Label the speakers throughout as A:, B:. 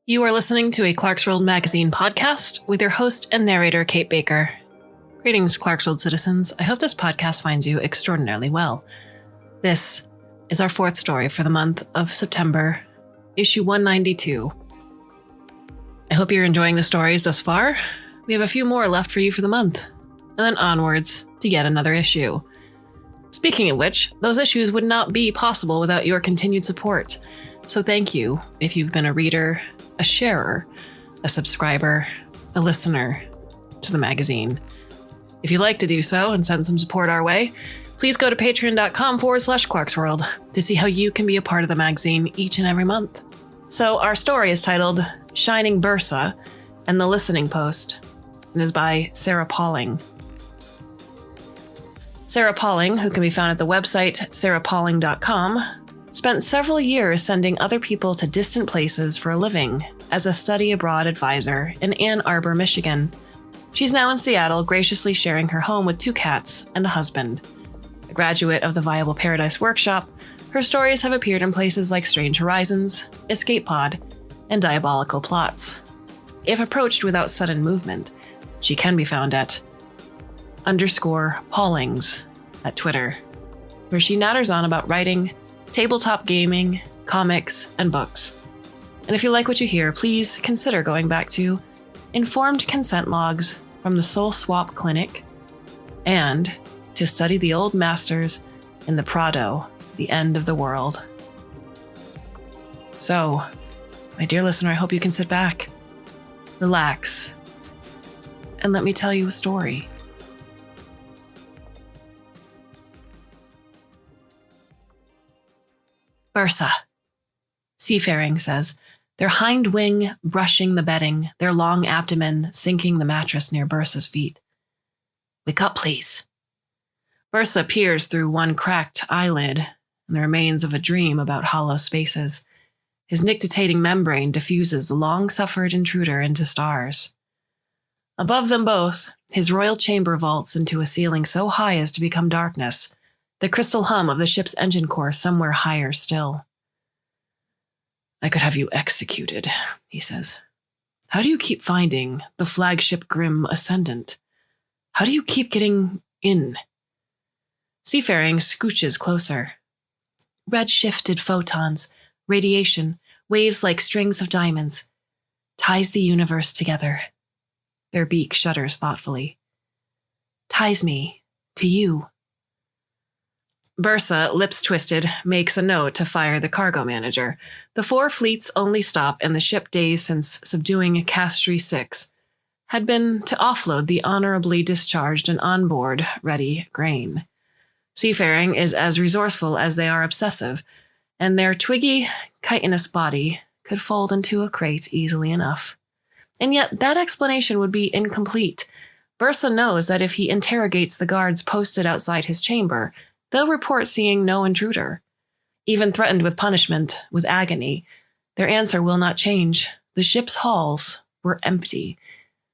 A: You are listening to a Clarkesworld Magazine podcast with your host and narrator, Kate Baker. Greetings, Clarkesworld citizens. I hope this podcast finds you extraordinarily well. This is our fourth story for the month of September, issue 192. I hope you're enjoying the stories thus far. We have a few more left for you for the month, and then onwards to yet another issue. Speaking of which, those issues would not be possible without your continued support. So thank you if you've been a reader, a sharer, a subscriber, a listener to the magazine. If you'd like to do so and send some support our way, please go to patreon.com/Clarkesworld to see how you can be a part of the magazine each and every month. So our story is titled Shining Bursa and the Listening Post and is by Sarah Pauling. Sarah Pauling, who can be found at the website sarahpauling.com, spent several years sending other people to distant places for a living as a study abroad advisor in Ann Arbor, Michigan. She's now in Seattle, graciously sharing her home with 2 cats and a husband. A graduate of the Viable Paradise Workshop, her stories have appeared in places like Strange Horizons, Escape Pod, and Diabolical Plots. If approached without sudden movement, she can be found at _Paulings at Twitter, where she natters on about writing, tabletop gaming, comics, and books. And if you like what you hear, please consider going back to Informed Consent Logs from the Soul Swap Clinic and to study the old masters in the Prado, the end of the world. So, my dear listener, I hope you can sit back, relax, and let me tell you a story. Bursa. Seafaring says, their hind wing brushing the bedding, their long abdomen sinking the mattress near Bursa's feet. Wake up, please. Bursa peers through one cracked eyelid and the remains of a dream about hollow spaces. His nictitating membrane diffuses the long-suffered intruder into stars. Above them both, his royal chamber vaults into a ceiling so high as to become darkness, the crystal hum of the ship's engine core somewhere higher still. I could have you executed, he says. How do you keep finding the flagship Grim Ascendant? How do you keep getting in? Seafaring scooches closer. Red-shifted photons, radiation, waves like strings of diamonds, ties the universe together. Their beak shudders thoughtfully. Ties me to you. Bursa, lips twisted, makes a note to fire the cargo manager. The 4 fleet's only stop in the ship days since subduing Castry 6 had been to offload the honorably discharged and onboard ready grain. Seafaring is as resourceful as they are obsessive, and their twiggy, chitinous body could fold into a crate easily enough. And yet that explanation would be incomplete. Bursa knows that if he interrogates the guards posted outside his chamber, they'll report seeing no intruder. Even threatened with punishment, with agony, their answer will not change. The ship's halls were empty.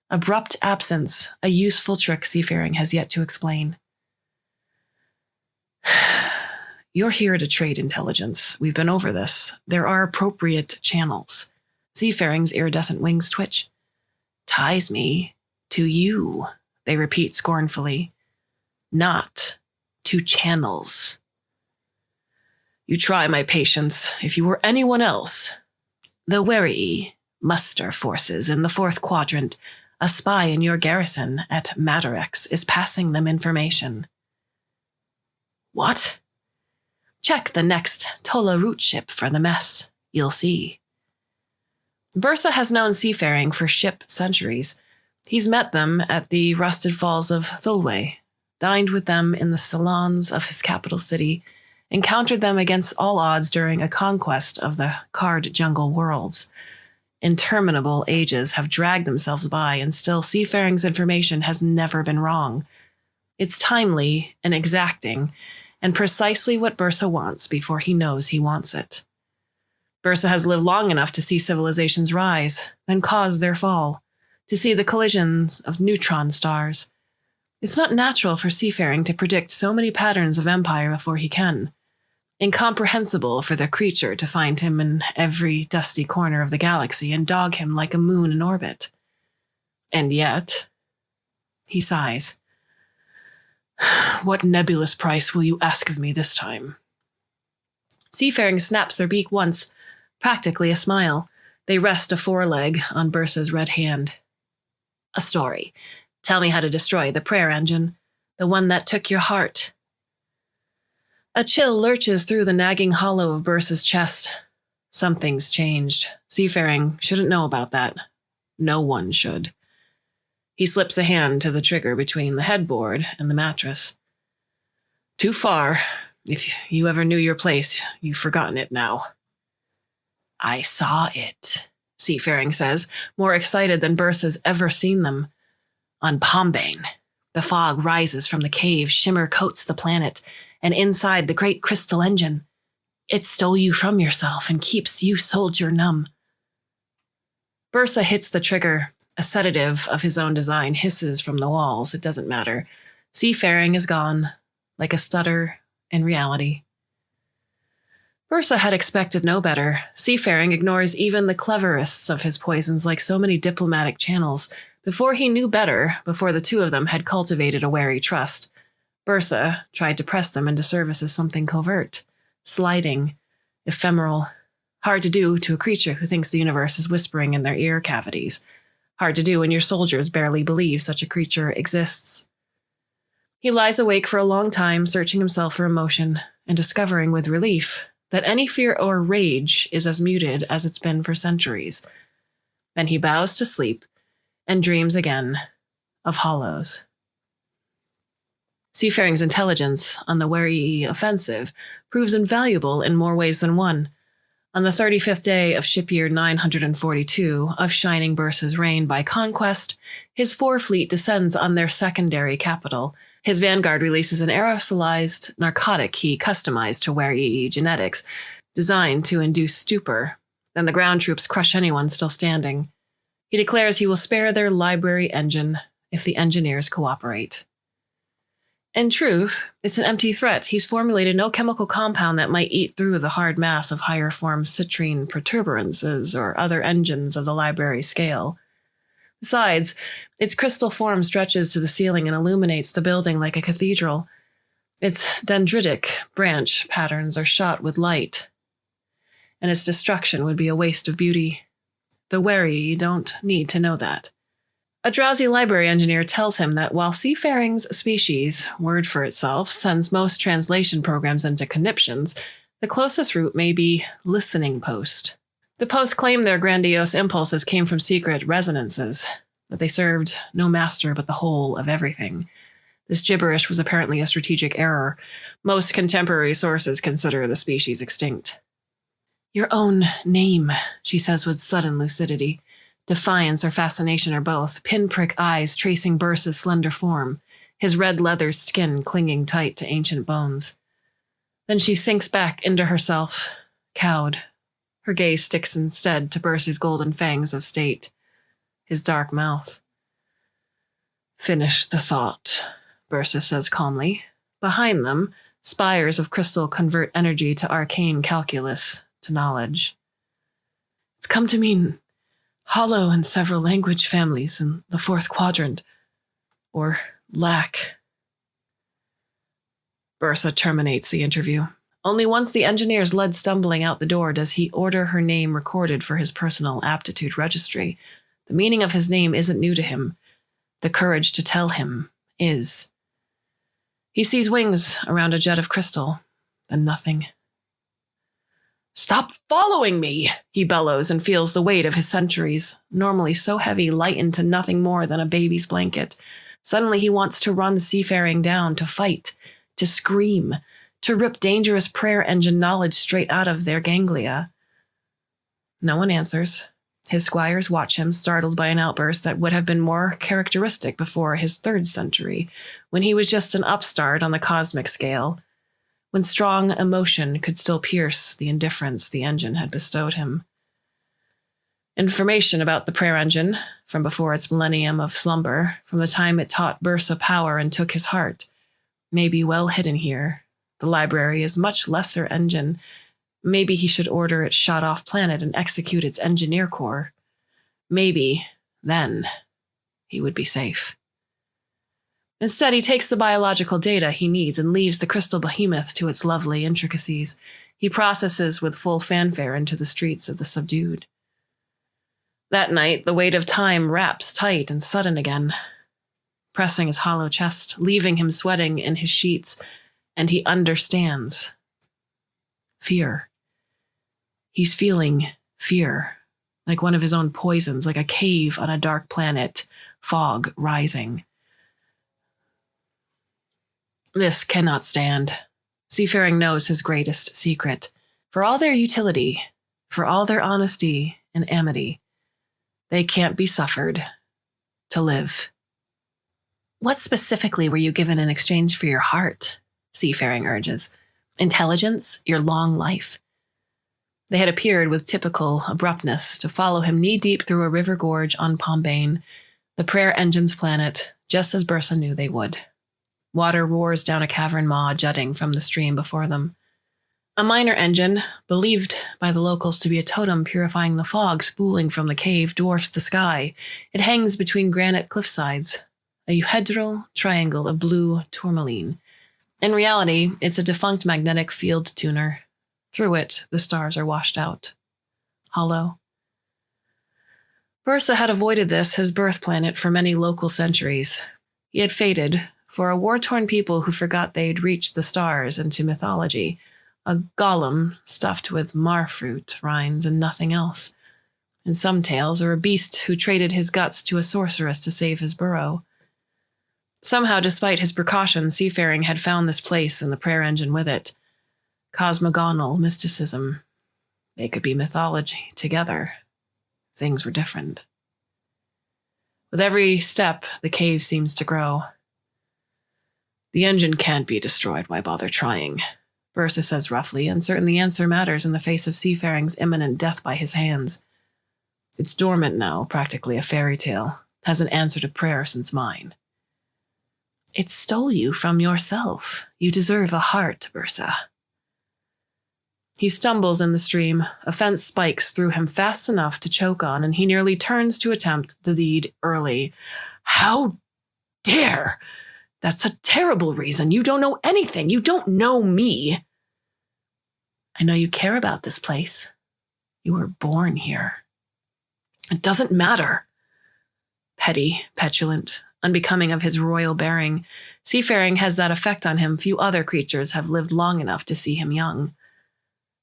A: Abrupt absence, a useful trick Seafaring has yet to explain. You're here to trade intelligence. We've been over this. There are appropriate channels. Seafaring's iridescent wings twitch. Ties me to you, they repeat scornfully. Not to channels. You try my patience. If you were anyone else, the wary muster forces in the 4th quadrant, a spy in your garrison at Madarex is passing them information. What? Check the next Tola route ship for the mess. You'll see. Bursa has known Seafaring for ship centuries. He's met them at the rusted falls of Thulwe, dined with them in the salons of his capital city, encountered them against all odds during a conquest of the card jungle worlds. Interminable ages have dragged themselves by, and still Seafaring's information has never been wrong. It's timely and exacting, and precisely what Bursa wants before he knows he wants it. Bursa has lived long enough to see civilizations rise, then cause their fall, to see the collisions of neutron stars. It's not natural for Seafaring to predict so many patterns of empire before he can. Incomprehensible for the creature to find him in every dusty corner of the galaxy and dog him like a moon in orbit. And yet, he sighs. What nebulous price will you ask of me this time? Seafaring snaps their beak once, practically a smile. They rest a foreleg on Bursa's red hand. A story. Tell me how to destroy the prayer engine, the one that took your heart. A chill lurches through the nagging hollow of Bursa's chest. Something's changed. Seafaring shouldn't know about that. No one should. He slips a hand to the trigger between the headboard and the mattress. Too far. If you ever knew your place, you've forgotten it now. I saw it, Seafaring says, more excited than Bursa's ever seen them. On Pombane, the fog rises from the cave, shimmer coats the planet, and inside the great crystal engine, it stole you from yourself and keeps you soldier numb. Bursa hits the trigger. A sedative of his own design hisses from the walls. It doesn't matter. Seafaring is gone, like a stutter in reality. Bursa had expected no better. Seafaring ignores even the cleverest of his poisons like so many diplomatic channels. Before he knew better, before the two of them had cultivated a wary trust, Bursa tried to press them into service as something covert, sliding, ephemeral, hard to do to a creature who thinks the universe is whispering in their ear cavities. Hard to do when your soldiers barely believe such a creature exists. He lies awake for a long time, searching himself for emotion, and discovering with relief that any fear or rage is as muted as it's been for centuries. Then he bows to sleep and dreams again of hollows. Seafaring's intelligence on the wary offensive proves invaluable in more ways than one. On the 35th day of ship year 942 of shining Bursa's reign by conquest, his forefleet descends on their secondary capital. His vanguard releases an aerosolized narcotic he customized to wary genetics, designed to induce stupor. Then the ground troops crush anyone still standing. He declares he will spare their library engine if the engineers cooperate. In truth, it's an empty threat. He's formulated no chemical compound that might eat through the hard mass of higher form citrine protuberances or other engines of the library scale. Besides, its crystal form stretches to the ceiling and illuminates the building like a cathedral. Its dendritic branch patterns are shot with light, and its destruction would be a waste of beauty. The wary don't need to know that. A drowsy library engineer tells him that while Seafaring's species, word for itself, sends most translation programs into conniptions, the closest route may be listening post. The post claim their grandiose impulses came from secret resonances, that they served no master but the whole of everything. This gibberish was apparently a strategic error. Most contemporary sources consider the species extinct. Your own name, she says with sudden lucidity. Defiance or fascination or both, pinprick eyes tracing Bursa's slender form, his red leather skin clinging tight to ancient bones. Then she sinks back into herself, cowed. Her gaze sticks instead to Bursa's golden fangs of state, his dark mouth. Finish the thought, Bursa says calmly. Behind them, spires of crystal convert energy to arcane calculus, to knowledge. It's come to mean hollow in several language families in the fourth quadrant, or lack. Bursa terminates the interview. Only once the engineers led stumbling out the door does he order her name recorded for his personal aptitude registry. The meaning of his name isn't new to him. The courage to tell him is. He sees wings around a jet of crystal, then nothing. Stop following me, he bellows and feels the weight of his centuries, normally so heavy, lightened to nothing more than a baby's blanket. Suddenly he wants to run Seafaring down, to fight, to scream, to rip dangerous prayer engine knowledge straight out of their ganglia. No one answers. His squires watch him, startled by an outburst that would have been more characteristic before his 3rd century, when he was just an upstart on the cosmic scale, when strong emotion could still pierce the indifference the engine had bestowed him. Information about the prayer engine, from before its millennium of slumber, from the time it taught Bursa power and took his heart, may be well hidden here, The library is much lesser engine. Maybe he should order it shot off planet and execute its engineer core. Maybe, then, he would be safe. Instead, he takes the biological data he needs and leaves the crystal behemoth to its lovely intricacies. He processes with full fanfare into the streets of the subdued. That night, the weight of time wraps tight and sudden again, pressing his hollow chest, leaving him sweating in his sheets, and he understands. Fear. He's feeling fear, like one of his own poisons, like a cave on a dark planet, fog rising. This cannot stand. Seafaring knows his greatest secret. For all their utility, for all their honesty and amity, they can't be suffered to live. What specifically were you given in exchange for your heart? Seafaring urges. Intelligence, your long life. They had appeared with typical abruptness to follow him knee-deep through a river gorge on Pombane, the prayer engine's planet, just as Bursa knew they would. Water roars down a cavern maw jutting from the stream before them. A minor engine, believed by the locals to be a totem purifying the fog spooling from the cave, dwarfs the sky. It hangs between granite cliffsides, a euhedral triangle of blue tourmaline. In reality, it's a defunct magnetic field tuner. Through it, the stars are washed out. Hollow. Bursa had avoided this, his birth planet, for many local centuries. He had faded, for a war-torn people who forgot they'd reached the stars into mythology, a golem stuffed with marfruit rinds and nothing else. In some tales, or a beast who traded his guts to a sorceress to save his burrow. Somehow, despite his precautions, Seafaring had found this place and the prayer engine with it. Cosmogonal mysticism. They could be mythology together. Things were different. With every step, the cave seems to grow. The engine can't be destroyed, why bother trying? Bursa says roughly, uncertain the answer matters in the face of Seafaring's imminent death by his hands. It's dormant now, practically a fairy tale. Hasn't answered a prayer since mine. It stole you from yourself. You deserve a heart, Bursa. He stumbles in the stream. A fence spikes through him fast enough to choke on, and he nearly turns to attempt the deed early. How dare! That's a terrible reason. You don't know anything. You don't know me. I know you care about this place. You were born here. It doesn't matter. Petty, petulant, unbecoming of his royal bearing, Seafaring has that effect on him. Few other creatures have lived long enough to see him young.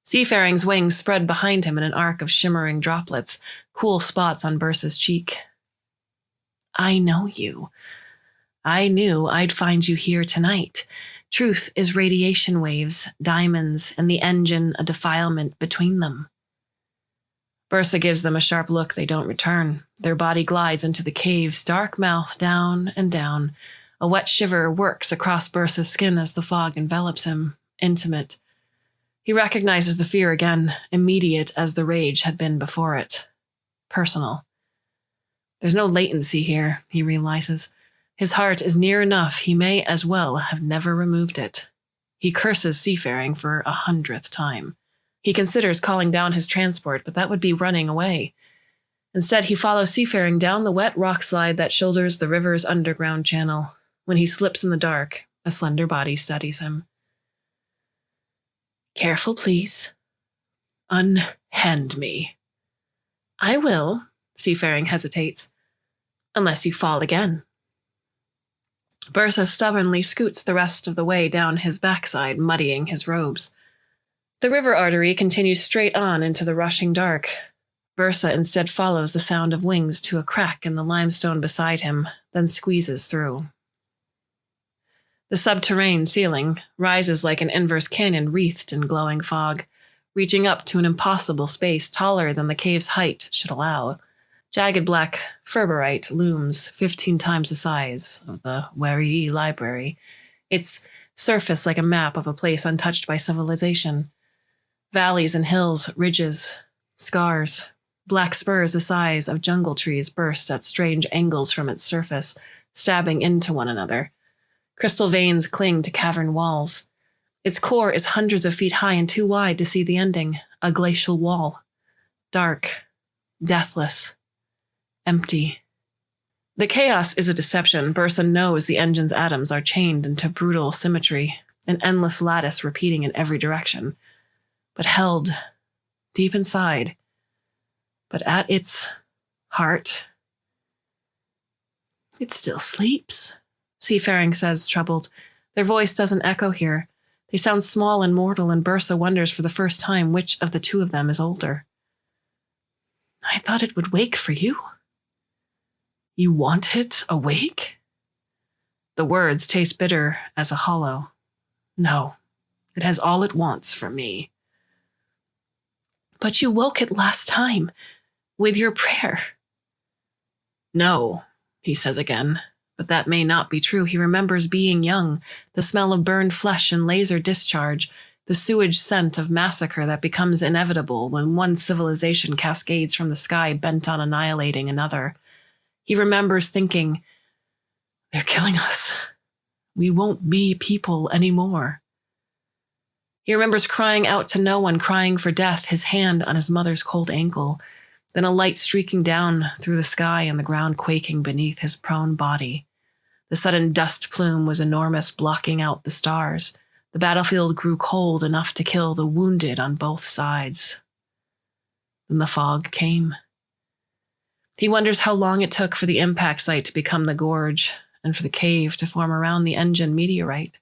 A: Seafaring's wings spread behind him in an arc of shimmering droplets, cool spots on Bursa's cheek. I know you. I knew I'd find you here tonight. Truth is radiation waves, diamonds, and the engine a defilement between them. Bursa gives them a sharp look they don't return. Their body glides into the cave's dark mouth down and down. A wet shiver works across Bursa's skin as the fog envelops him, intimate. He recognizes the fear again, immediate as the rage had been before it. Personal. There's no latency here, he realizes. His heart is near enough, he may as well have never removed it. He curses Seafaring for 100th time. He considers calling down his transport, but that would be running away. Instead, he follows Seafaring down the wet rock slide that shoulders the river's underground channel. When he slips in the dark, a slender body steadies him. Careful, please. Unhand me. I will, Seafaring hesitates, unless you fall again. Bursa stubbornly scoots the rest of the way down his backside, muddying his robes. The river artery continues straight on into the rushing dark. Bursa instead follows the sound of wings to a crack in the limestone beside him, then squeezes through. The subterranean ceiling rises like an inverse canyon wreathed in glowing fog, reaching up to an impossible space taller than the cave's height should allow. Jagged black ferberite looms 15 times the size of the Wari library, its surface like a map of a place untouched by civilization. Valleys and hills, ridges, scars, black spurs the size of jungle trees burst at strange angles from its surface, stabbing into one another. Crystal veins cling to cavern walls. Its core is hundreds of feet high and too wide to see the ending, a glacial wall. Dark, deathless, empty. The chaos is a deception. Bursa knows the engine's atoms are chained into brutal symmetry, an endless lattice repeating in every direction, but held deep inside. But at its heart, it still sleeps, Seafaring says, troubled. Their voice doesn't echo here. They sound small and mortal, and Bursa wonders for the first time which of the two of them is older. I thought it would wake for you. You want it awake? The words taste bitter as a hollow. No, it has all it wants from me. But you woke it last time, with your prayer. No, he says again, but that may not be true. He remembers being young, the smell of burned flesh and laser discharge, the sewage scent of massacre that becomes inevitable when one civilization cascades from the sky bent on annihilating another. He remembers thinking, they're killing us. We won't be people anymore. He remembers crying out to no one, crying for death, his hand on his mother's cold ankle, then a light streaking down through the sky and the ground quaking beneath his prone body. The sudden dust plume was enormous, blocking out the stars. The battlefield grew cold enough to kill the wounded on both sides. Then the fog came. He wonders how long it took for the impact site to become the gorge and for the cave to form around the engine meteorite.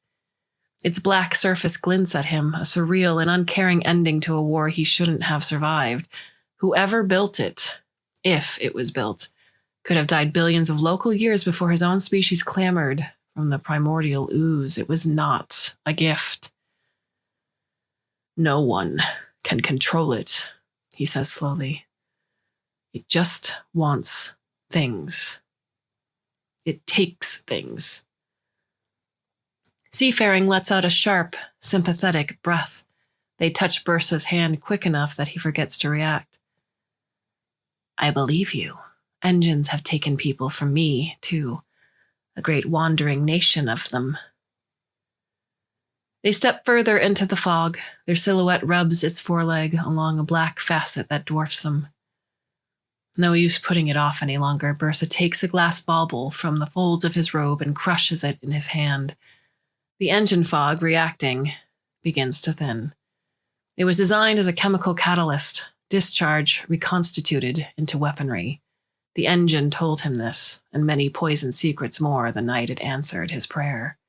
A: Its black surface glints at him, a surreal and uncaring ending to a war he shouldn't have survived. Whoever built it, if it was built, could have died billions of local years before his own species clamored from the primordial ooze. It was not a gift. No one can control it, he says slowly. It just wants things. It takes things. Seafaring lets out a sharp, sympathetic breath. They touch Bursa's hand quick enough that he forgets to react. I believe you. Engines have taken people from me, too. A great wandering nation of them. They step further into the fog. Their silhouette rubs its foreleg along a black facet that dwarfs them. No use putting it off any longer. Bursa takes a glass bauble from the folds of his robe and crushes it in his hand. The engine fog, reacting, begins to thin. It was designed as a chemical catalyst, discharge reconstituted into weaponry. The engine told him this, and many poisoned secrets more the night it answered his prayer.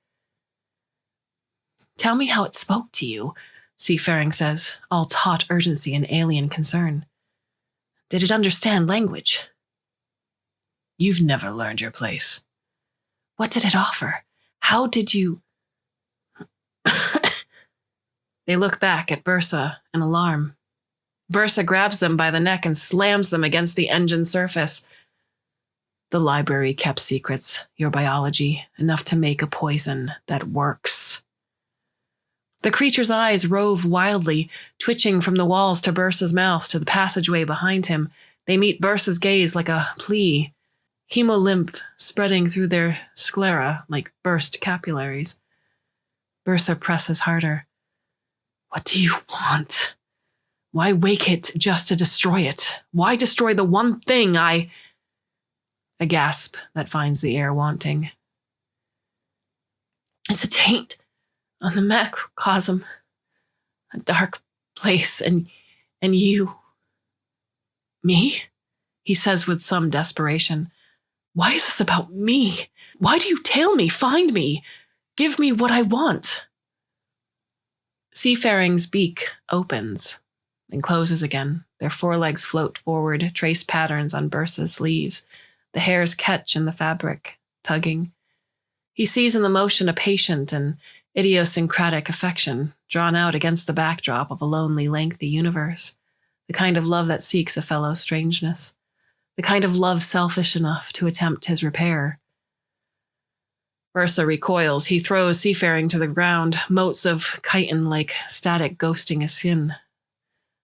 A: Tell me how it spoke to you, Seafaring says, all taut urgency and alien concern. Did it understand language? You've never learned your place. What did it offer? How did you... They look back at Bursa in alarm. Bursa grabs them by the neck and slams them against the engine surface. The library kept secrets, your biology, enough to make a poison that works. The creature's eyes rove wildly, twitching from the walls to Bursa's mouth to the passageway behind him. They meet Bursa's gaze like a plea, hemolymph spreading through their sclera like burst capillaries. Bursa presses harder. What do you want? Why wake it just to destroy it? Why destroy the one thing A gasp that finds the air wanting. It's a taint on the macrocosm, a dark place, and you. Me? He says with some desperation. Why is this about me? Why do you tail me? Find me. Give me what I want. Seafaring's beak opens and closes again. Their forelegs float forward, trace patterns on Bursa's sleeves. The hairs catch in the fabric, tugging. He sees in the motion a patient and idiosyncratic affection, drawn out against the backdrop of a lonely, lengthy universe. The kind of love that seeks a fellow strangeness. The kind of love selfish enough to attempt his repair. Bursa recoils. He throws Seafaring to the ground, motes of chitin-like static ghosting his skin.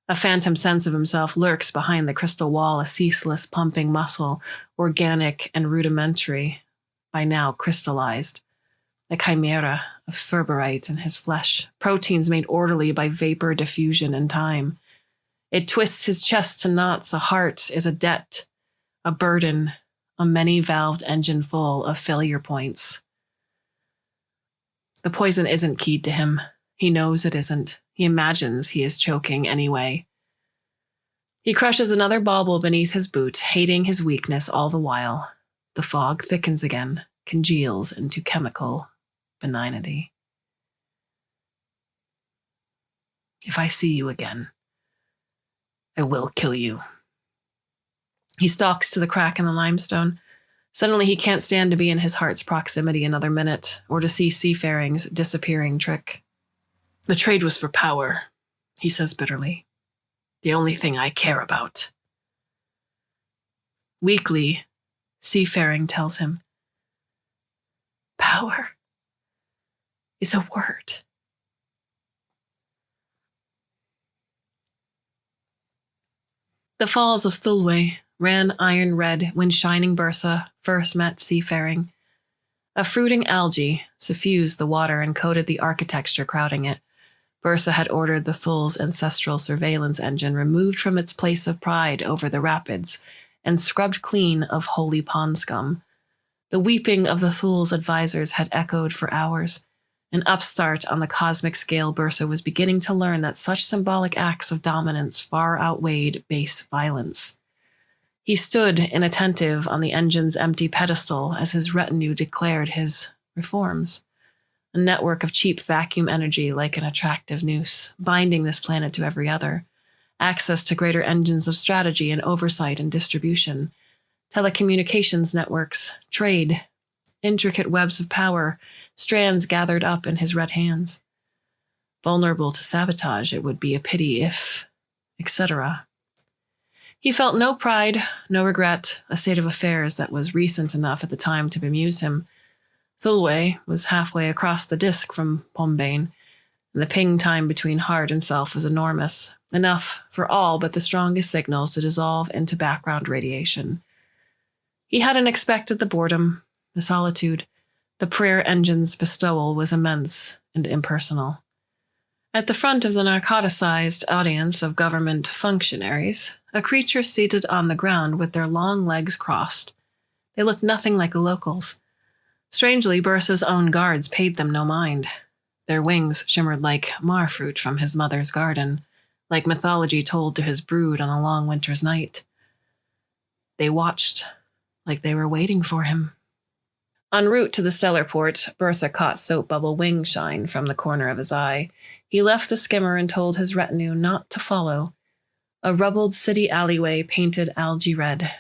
A: A phantom sense of himself lurks behind the crystal wall, a ceaseless pumping muscle, organic and rudimentary, by now crystallized. a chimera of ferberite in his flesh, proteins made orderly by vapor diffusion and time. It twists his chest to knots. A heart is a debt, a burden, a many-valved engine full of failure points. The poison isn't keyed to him. He knows it isn't. He imagines he is choking anyway. He crushes another bauble beneath his boot, hating his weakness all the while. The fog thickens again, congeals into chemical benignity. If I see you again, I will kill you. He stalks to the crack in the limestone. Suddenly he can't stand to be in his heart's proximity another minute, or to see seafaring's disappearing trick. The trade was for power, he says bitterly. The only thing I care about. Weakly, seafaring tells him, power is a word. The falls of Thulwe ran iron red when shining Bursa first met seafaring. A fruiting algae suffused the water and coated the architecture crowding it. Bursa had ordered the Thul's ancestral surveillance engine removed from its place of pride over the rapids and scrubbed clean of holy pond scum. The weeping of the Thul's advisors had echoed for hours. An upstart on the cosmic scale, Bursa was beginning to learn that such symbolic acts of dominance far outweighed base violence. He stood inattentive on the engine's empty pedestal as his retinue declared his reforms. A network of cheap vacuum energy like an attractive noose, binding this planet to every other. Access to greater engines of strategy and oversight and distribution. Telecommunications networks, trade, intricate webs of power, strands gathered up in his red hands. Vulnerable to sabotage, it would be a pity if, etc. He felt no pride, no regret, a state of affairs that was recent enough at the time to bemuse him. Thulwe was halfway across the disk from Pombane, and the ping time between heart and self was enormous, enough for all but the strongest signals to dissolve into background radiation. He hadn't expected the boredom, the solitude. The prayer engine's bestowal was immense and impersonal. At the front of the narcoticized audience of government functionaries, a creature seated on the ground with their long legs crossed. They looked nothing like the locals. Strangely, Bursa's own guards paid them no mind. Their wings shimmered like marfruit from his mother's garden, like mythology told to his brood on a long winter's night. They watched, like they were waiting for him. En route to the stellar port, Bursa caught soap bubble wing shine from the corner of his eye. He left the skimmer and told his retinue not to follow. A rubbled city alleyway painted algae red.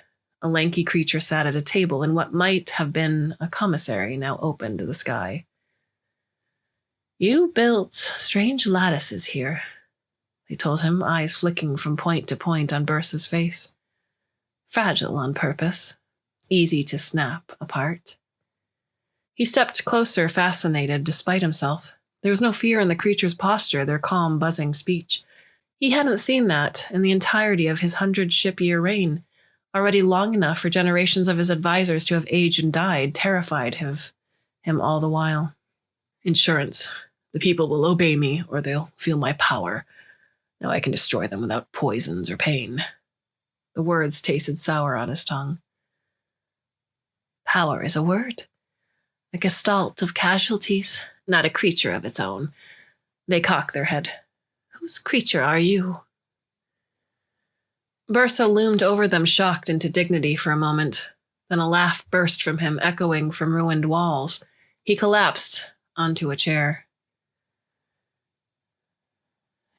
A: A lanky creature sat at a table in what might have been a commissary now open to the sky. You built strange lattices here, they told him, eyes flicking from point to point on Bursa's face. Fragile on purpose, easy to snap apart. He stepped closer, fascinated despite himself. There was no fear in the creature's posture, their calm, buzzing speech. He hadn't seen that in the entirety of his 100-ship-year reign, already long enough for generations of his advisors to have aged and died, terrified of him all the while. Insurance. The people will obey me, or they'll feel my power. Now I can destroy them without poisons or pain. The words tasted sour on his tongue. Power is a word. A gestalt of casualties, not a creature of its own. They cock their head. Whose creature are you? Bursa loomed over them, shocked into dignity for a moment. Then a laugh burst from him, echoing from ruined walls. He collapsed onto a chair.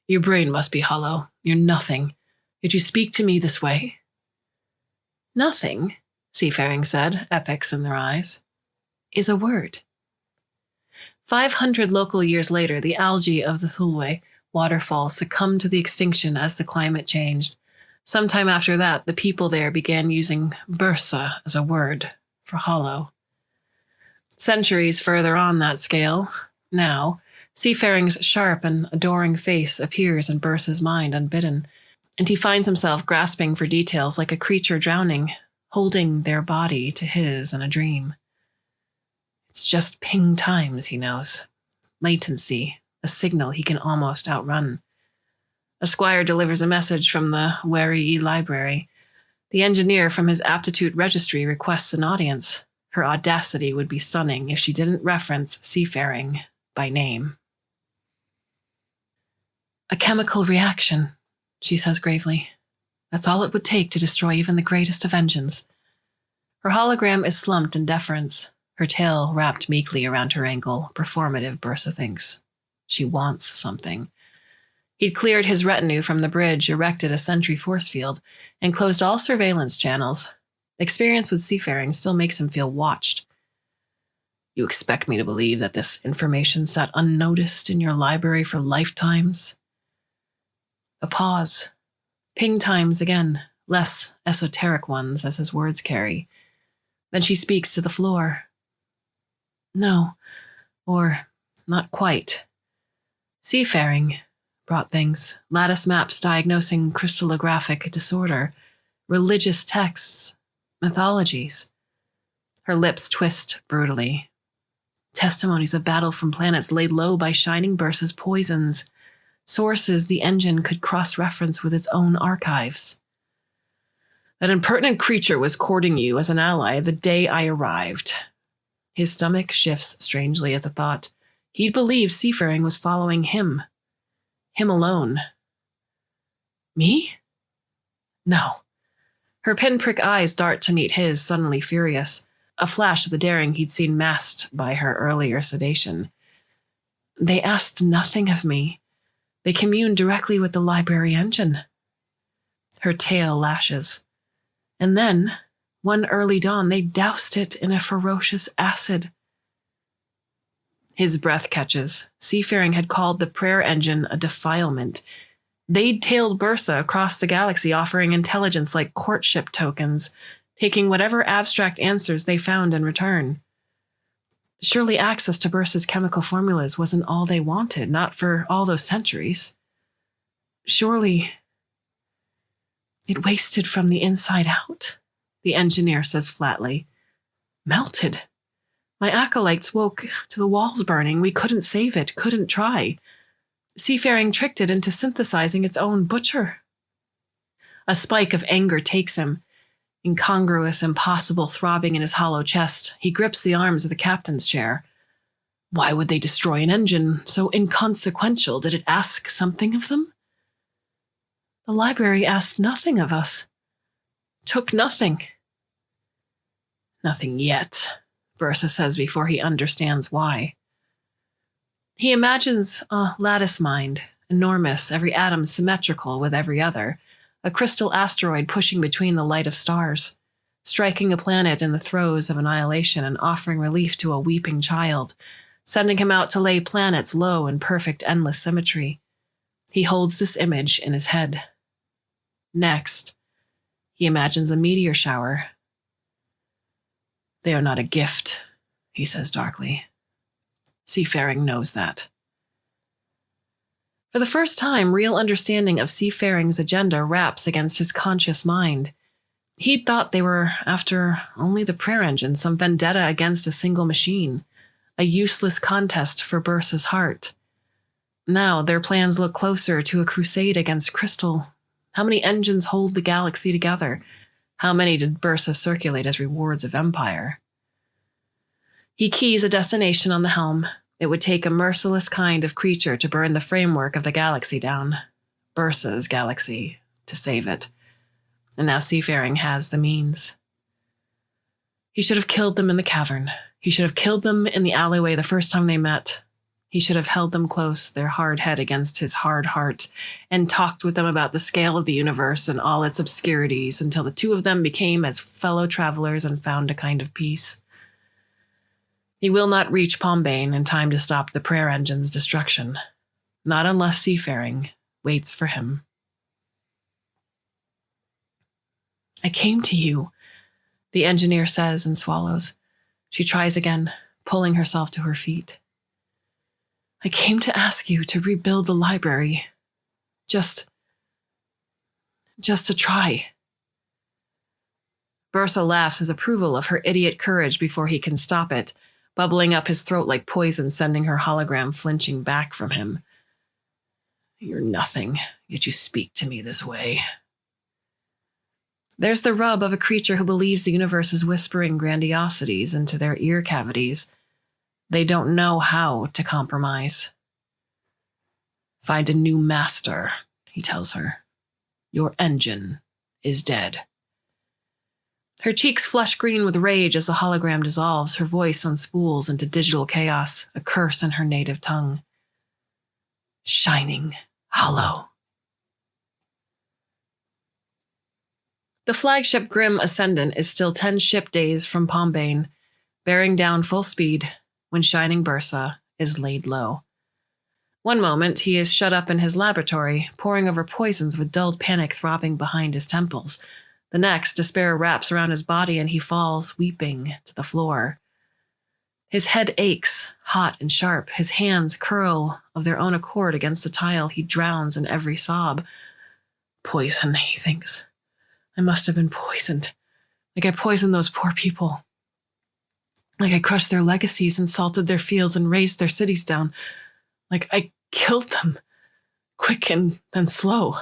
A: Your brain must be hollow. You're nothing. Yet you speak to me this way. Nothing, Seafaring said, epics in their eyes, is a word. 500 local years later, the algae of the Thulwe waterfall succumbed to the extinction as the climate changed. Sometime after that, the people there began using Bursa as a word for hollow. Centuries further on that scale, now, Seafaring's sharp and adoring face appears in Bursa's mind unbidden, and he finds himself grasping for details like a creature drowning, holding their body to his in a dream. It's just ping times, he knows. Latency, a signal he can almost outrun. A squire delivers a message from the Wary library. The engineer from his aptitude registry requests an audience. Her audacity would be stunning if she didn't reference seafaring by name. A chemical reaction, she says gravely. That's all it would take to destroy even the greatest of engines. Her hologram is slumped in deference, her tail wrapped meekly around her ankle, performative, Bursa thinks. She wants something. He'd cleared his retinue from the bridge, erected a sentry force field, and closed all surveillance channels. Experience with seafaring still makes him feel watched. You expect me to believe that this information sat unnoticed in your library for lifetimes? A pause. Ping times again, less esoteric ones as his words carry. Then she speaks to the floor. No, or not quite. Seafaring brought things, lattice maps diagnosing crystallographic disorder, religious texts, mythologies. Her lips twist brutally. Testimonies of battle from planets laid low by shining Bursa's poisons, sources the engine could cross-reference with its own archives. That impertinent creature was courting you as an ally the day I arrived. His stomach shifts strangely at the thought. He'd believed seafaring was following him. Him alone. Me? No. Her pinprick eyes dart to meet his, suddenly furious, a flash of the daring he'd seen masked by her earlier sedation. They asked nothing of me. They communed directly with the library engine. Her tail lashes. And then, one early dawn, they doused it in a ferocious acid. His breath catches. Seafaring had called the prayer engine a defilement. They'd tailed Bursa across the galaxy, offering intelligence like courtship tokens, taking whatever abstract answers they found in return. Surely access to Bursa's chemical formulas wasn't all they wanted, not for all those centuries. Surely it wasted from the inside out, the engineer says flatly. Melted. My acolytes woke to the walls burning. We couldn't save it, couldn't try. Seafaring tricked it into synthesizing its own butcher. A spike of anger takes him. Incongruous, impossible throbbing in his hollow chest, he grips the arms of the captain's chair. Why would they destroy an engine so inconsequential? Did it ask something of them? The library asked nothing of us. Took nothing. Nothing yet, Bursa says before he understands why. He imagines a lattice mind, enormous, every atom symmetrical with every other, a crystal asteroid pushing between the light of stars, striking a planet in the throes of annihilation and offering relief to a weeping child, sending him out to lay planets low in perfect endless symmetry. He holds this image in his head. Next, he imagines a meteor shower. They are not a gift, he says darkly. Seafaring knows that. For the first time, real understanding of seafaring's agenda wraps against his conscious mind. He'd thought they were after only the prayer engine, some vendetta against a single machine, a useless contest for Bursa's heart. Now their plans look closer to a crusade against Crystal. How many engines hold the galaxy together? How many did Bursa circulate as rewards of empire? He keys a destination on the helm. It would take a merciless kind of creature to burn the framework of the galaxy down. Bursa's galaxy, to save it. And now Seafaring has the means. He should have killed them in the cavern. He should have killed them in the alleyway the first time they met. He should have held them close, their hard head against his hard heart, and talked with them about the scale of the universe and all its obscurities until the two of them became as fellow travelers and found a kind of peace. He will not reach Pombane in time to stop the prayer engine's destruction, not unless Seafaring waits for him. I came to you, the engineer says and swallows. She tries again, pulling herself to her feet. I came to ask you to rebuild the library. Just to try. Bursa laughs his approval of her idiot courage before he can stop it. bubbling up his throat like poison, sending her hologram flinching back from him. You're nothing, yet you speak to me this way. There's the rub of a creature who believes the universe is whispering grandiosities into their ear cavities. They don't know how to compromise. Find a new master, he tells her. Your engine is dead. Her cheeks flush green with rage as the hologram dissolves, her voice unspools into digital chaos, a curse in her native tongue. Shining hollow. The flagship Grim Ascendant is still 10 ship days from Pombane, bearing down full speed when Shining Bursa is laid low. One moment, he is shut up in his laboratory, poring over poisons with dulled panic throbbing behind his temples. The next, despair wraps around his body and he falls, weeping, to the floor. His head aches, hot and sharp. His hands curl of their own accord against the tile. He drowns in every sob. Poison, he thinks. I must have been poisoned. Like I poisoned those poor people. Like I crushed their legacies and salted their fields and razed their cities down. Like I killed them. Quick and then slow.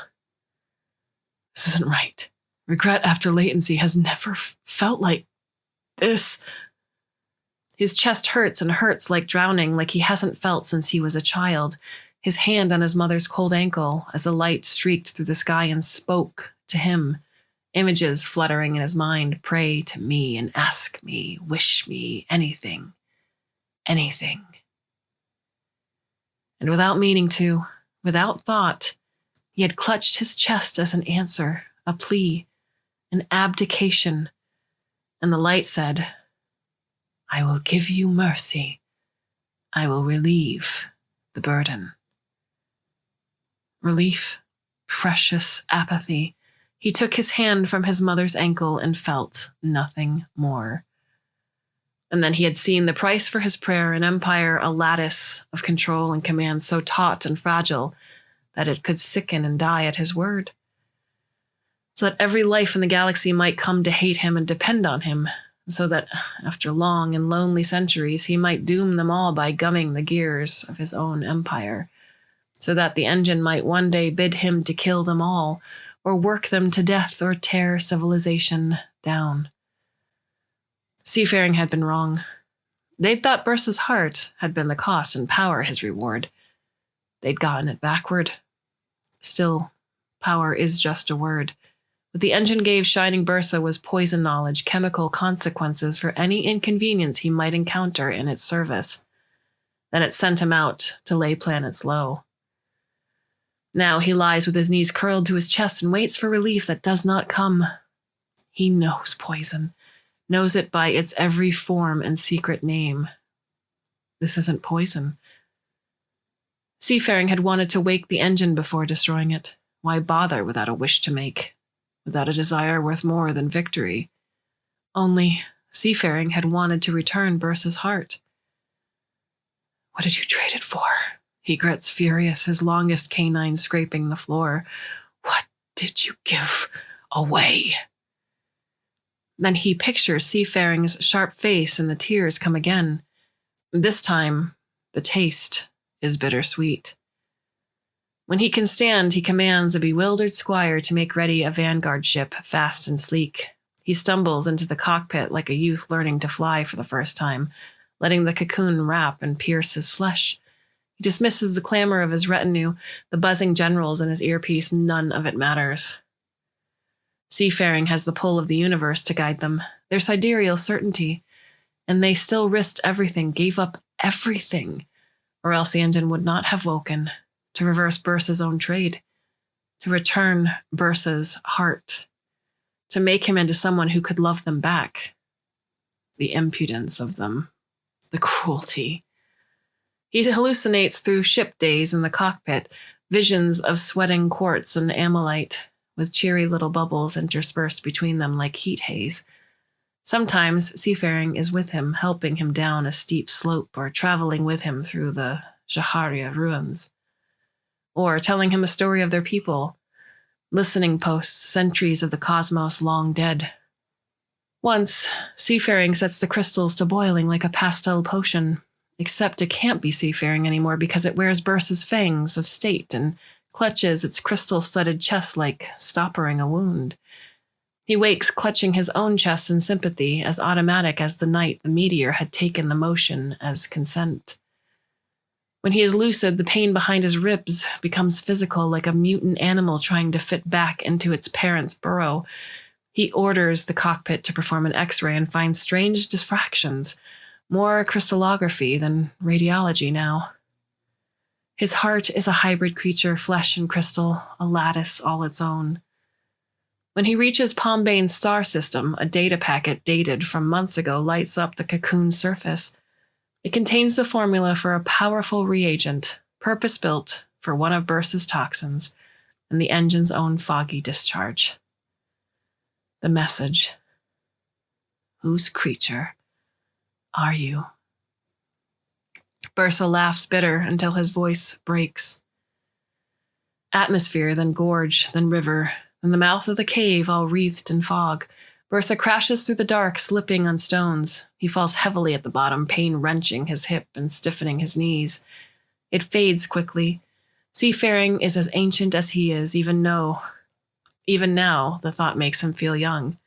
A: This isn't right. Regret after latency has never felt like this. His chest hurts and hurts like drowning, like he hasn't felt since he was a child. His hand on his mother's cold ankle as the light streaked through the sky and spoke to him. Images fluttering in his mind. Pray to me and ask me, wish me anything. Anything. And without meaning to, without thought, he had clutched his chest as an answer, a plea, an abdication. And the light said, I will give you mercy. I will relieve the burden. Relief, precious apathy. He took his hand from his mother's ankle and felt nothing more. And then he had seen the price for his prayer, an empire, a lattice of control and command so taut and fragile that it could sicken and die at his word. So that every life in the galaxy might come to hate him and depend on him, so that after long and lonely centuries, he might doom them all by gumming the gears of his own empire, so that the engine might one day bid him to kill them all, or work them to death, or tear civilization down. Seafaring had been wrong. They'd thought Bursa's heart had been the cost and power his reward. They'd gotten it backward. Still, power is just a word. What the engine gave Shining Bursa was poison knowledge, chemical consequences for any inconvenience he might encounter in its service. Then it sent him out to lay planets low. Now he lies with his knees curled to his chest and waits for relief that does not come. He knows poison, knows it by its every form and secret name. This isn't poison. Seafaring had wanted to wake the engine before destroying it. Why bother without a wish to make? Without a desire worth more than victory? Only Seafaring had wanted to return Bursa's heart. What did you trade it for? He grits, furious, his longest canine scraping the floor. What did you give away? Then he pictures Seafaring's sharp face and the tears come again. This time, the taste is bittersweet. When he can stand, he commands a bewildered squire to make ready a vanguard ship, fast and sleek. He stumbles into the cockpit like a youth learning to fly for the first time, letting the cocoon wrap and pierce his flesh. He dismisses the clamor of his retinue, the buzzing generals in his earpiece. None of it matters. Seafaring has the pull of the universe to guide them, their sidereal certainty, and they still risked everything, gave up everything, or else the engine would not have woken, to reverse Bursa's own trade, to return Bursa's heart, to make him into someone who could love them back. The impudence of them, the cruelty. He hallucinates through ship days in the cockpit, visions of sweating quartz and amylite, with cheery little bubbles interspersed between them like heat haze. Sometimes Seafaring is with him, helping him down a steep slope or traveling with him through the Jaharia ruins, or telling him a story of their people, listening posts, centuries of the cosmos long dead. Once, Seafaring sets the crystals to boiling like a pastel potion, except it can't be Seafaring anymore because it wears Bursa's fangs of state and clutches its crystal-studded chest like stoppering a wound. He wakes clutching his own chest in sympathy, as automatic as the night the meteor had taken the motion as consent. When he is lucid, the pain behind his ribs becomes physical, like a mutant animal trying to fit back into its parent's burrow. He orders the cockpit to perform an X-ray and finds strange diffractions, more crystallography than radiology now. His heart is a hybrid creature, flesh and crystal, a lattice all its own. When he reaches Pombane's star system, a data packet dated from months ago lights up the cocoon's surface. It contains the formula for a powerful reagent, purpose-built for one of Bursa's toxins and the engine's own foggy discharge. The message: whose creature are you? Bursa laughs bitter until his voice breaks. Atmosphere, then gorge, then river, then the mouth of the cave all wreathed in fog. Bursa crashes through the dark, slipping on stones. He falls heavily at the bottom, pain wrenching his hip and stiffening his knees. It fades quickly. Seafaring is as ancient as he is, even now, the thought makes him feel young.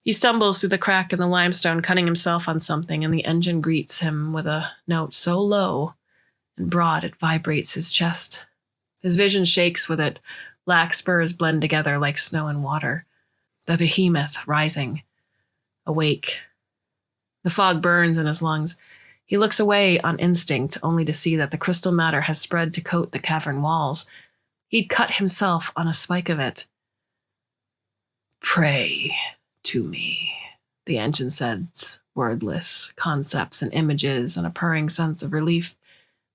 A: He stumbles through the crack in the limestone, cutting himself on something, and the engine greets him with a note so low and broad it vibrates his chest. His vision shakes with it. Black spurs blend together like snow and water. The behemoth rising, awake. The fog burns in his lungs. He looks away on instinct, only to see that the crystal matter has spread to coat the cavern walls. He'd cut himself on a spike of it. Pray to me, the engine says, wordless, concepts and images and a purring sense of relief,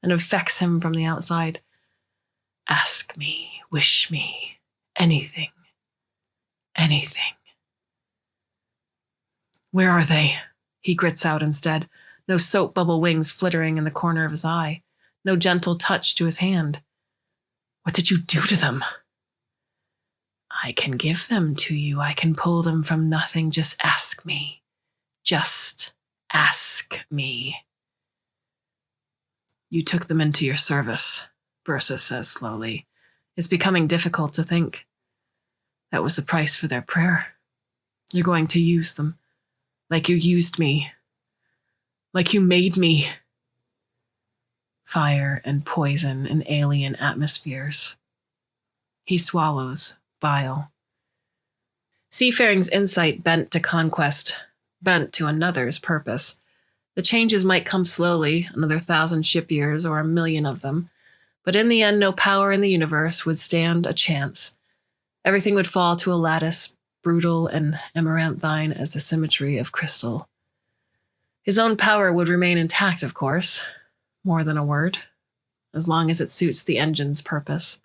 A: and affects him from the outside. Ask me, wish me, anything. Anything. Where are they? He grits out instead. No soap bubble wings flittering in the corner of his eye. No gentle touch to his hand. What did you do to them? I can give them to you. I can pull them from nothing. Just ask me. Just ask me. You took them into your service, Bursa says slowly. It's becoming difficult to think. That was the price for their prayer. You're going to use them. Like you used me. Like you made me. Fire and poison and alien atmospheres. He swallows, bile. Seafaring's insight bent to conquest, bent to another's purpose. The changes might come slowly, another 1,000 ship years or 1,000,000 of them, but in the end no power in the universe would stand a chance. Everything would fall to a lattice, brutal and amaranthine as the symmetry of crystal. His own power would remain intact, of course, more than a word, as long as it suits the engine's purpose.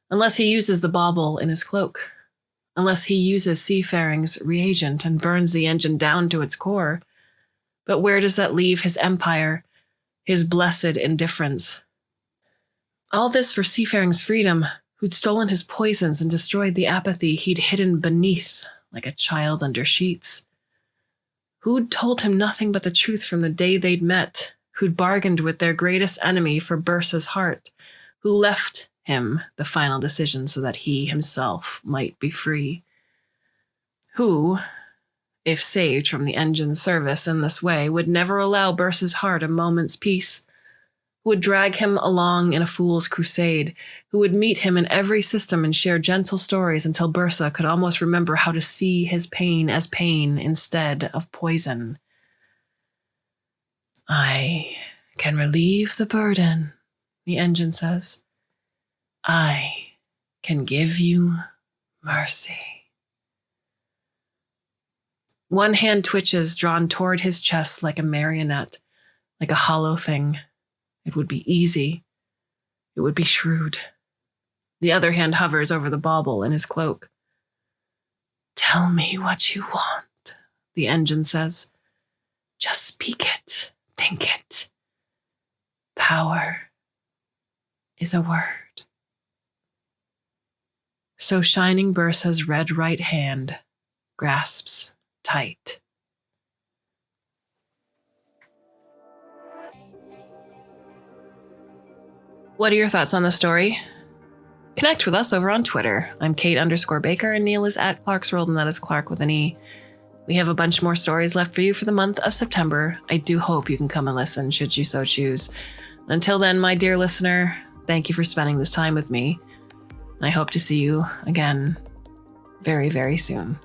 A: Unless he uses the bauble in his cloak, unless he uses Seafaring's reagent and burns the engine down to its core. But where does that leave his empire, his blessed indifference? All this for Seafaring's freedom, who'd stolen his poisons and destroyed the apathy he'd hidden beneath like a child under sheets. Who'd told him nothing but the truth from the day they'd met, who'd bargained with their greatest enemy for Bursa's heart, who left him the final decision so that he himself might be free. Who, if saved from the engine's service in this way, would never allow Bursa's heart a moment's peace, who would drag him along in a fool's crusade, who would meet him in every system and share gentle stories until Bursa could almost remember how to see his pain as pain instead of poison. I can relieve the burden, the engine says. I can give you mercy. One hand twitches, drawn toward his chest like a marionette, like a hollow thing. It would be easy. It would be shrewd. The other hand hovers over the bauble in his cloak. Tell me what you want, the engine says. Just speak it, think it. Power is a word. So shining Bursa's red right hand grasps tight. What are your thoughts on the story? Connect with us over on Twitter. I'm Kate_Baker and Neil is at Clarkesworld, and that is Clark with an E. We have a bunch more stories left for you for the month of September. I do hope you can come and listen should you so choose. Until then, my dear listener, thank you for spending this time with me. And I hope to see you again very, very soon.